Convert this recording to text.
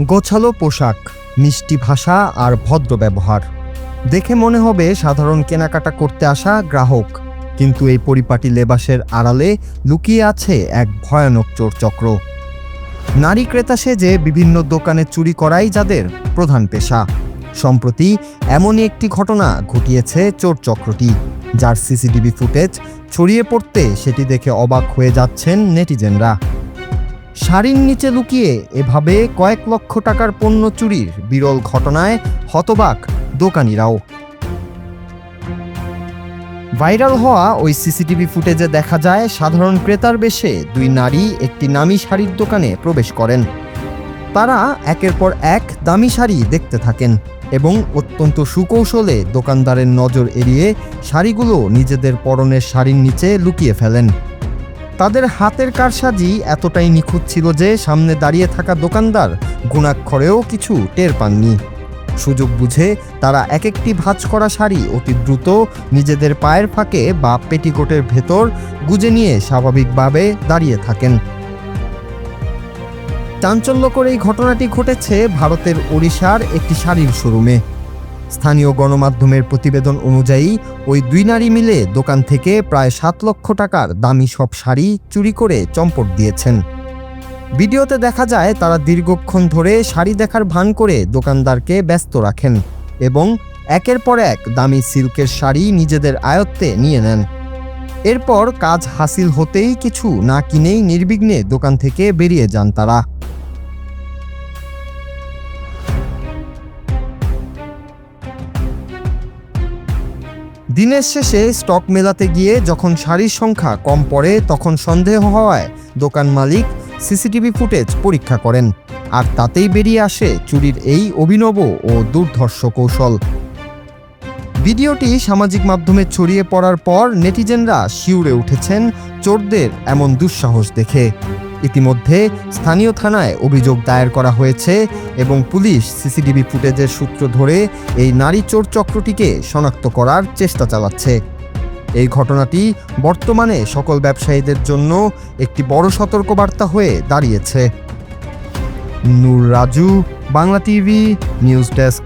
গোছালো পোশাক, মিষ্টি ভাষা আর ভদ্র ব্যবহার দেখে মনে হবে সাধারণ কেনাকাটা করতে আসা গ্রাহক, কিন্তু এই পরিপাটি লেবাসের আড়ালে লুকিয়ে আছে এক ভয়ানক চোরচক্র। নারী ক্রেতা সেজে বিভিন্ন দোকানে চুরি করাই যাদের প্রধান পেশা। সম্প্রতি এমনই একটি ঘটনা ঘটিয়েছে চোরচক্রটি, যার সিসিটিভি ফুটেজ ছড়িয়ে পড়তে সেটি দেখে অবাক হয়ে যাচ্ছেন নেটিজেনরা। শাড়ির নিচে লুকিয়ে এভাবে কয়েক লক্ষ টাকার পণ্য চুরির বিরল ঘটনায় হতবাক দোকানিরাও। ভাইরাল হওয়া ওই সিসিটিভি ফুটেজে দেখা যায় সাধারণ ক্রেতার বেশে দুই নারী একটি নামী শাড়ির দোকানে প্রবেশ করেন। তারা একের পর এক দামি শাড়ি দেখতে থাকেন এবং অত্যন্ত সুকৌশলে দোকানদারের নজর এড়িয়ে শাড়িগুলো নিজেদের পরনের শাড়ির নিচে লুকিয়ে ফেলেন। তাদের হাতের কারসাজি এতটাই নিখুঁত ছিল যে সামনে দাঁড়িয়ে থাকা দোকানদার গুণাক্ষরেও কিছু টের পাননি। সুযোগ বুঝে তারা এক একটি ভাঁজ করা শাড়ি অতি দ্রুত নিজেদের পায়ের ফাঁকে বা পেটিকোটের ভেতর গুজে নিয়ে স্বাভাবিকভাবে দাঁড়িয়ে থাকেন। চাঞ্চল্যকর এই ঘটনাটি ঘটেছে ভারতের ওড়িশার একটি শাড়ির শোরুমে। স্থানীয় গণমাধ্যমের প্রতিবেদন অনুযায়ী ওই দুই নারী মিলে দোকান থেকে প্রায় 7 লক্ষ টাকার দামি সব শাড়ি চুরি করে চম্পট দিয়েছেন। ভিডিওতে দেখা যায় তারা দীর্ঘক্ষণ ধরে শাড়ি দেখার ভান করে দোকানদারকে ব্যস্ত রাখেন এবং একের পর এক দামি সিল্কের শাড়ি নিজেদের আয়ত্তে নিয়ে নেন। এরপর কাজ হাসিল হতেই কিছু না কিনেই নির্বিঘ্নে দোকান থেকে বেরিয়ে যান তারা। দিনের শেষে স্টক মেলাতে গিয়ে যখন শাড়ির সংখ্যা কম পড়ে তখন সন্দেহ হওয়ায় দোকান মালিক সিসিটিভি ফুটেজ পরীক্ষা করেন, আর তাতেই বেরিয়ে আসে চুরির এই অভিনব ও দুর্ধর্ষ কৌশল। ভিডিওটি সামাজিক মাধ্যমে ছড়িয়ে পড়ার পর নেটিজেনরা শিউরে উঠেছেন চোরদের এমন দুঃসাহস দেখে। ইতিমধ্যে স্থানীয় থানায় অভিযোগ দায়ের করা হয়েছে এবং পুলিশ সিসিটিভি ফুটেজের সূত্র ধরে এই নারী চোর চক্রটিকে শনাক্ত করার চেষ্টা চালাচ্ছে। এই ঘটনাটি বর্তমানে সকল ব্যবসায়ীদের জন্য একটি বড় সতর্কবার্তা হয়ে দাঁড়িয়েছে। Nur Raju, Bangla TV news desk.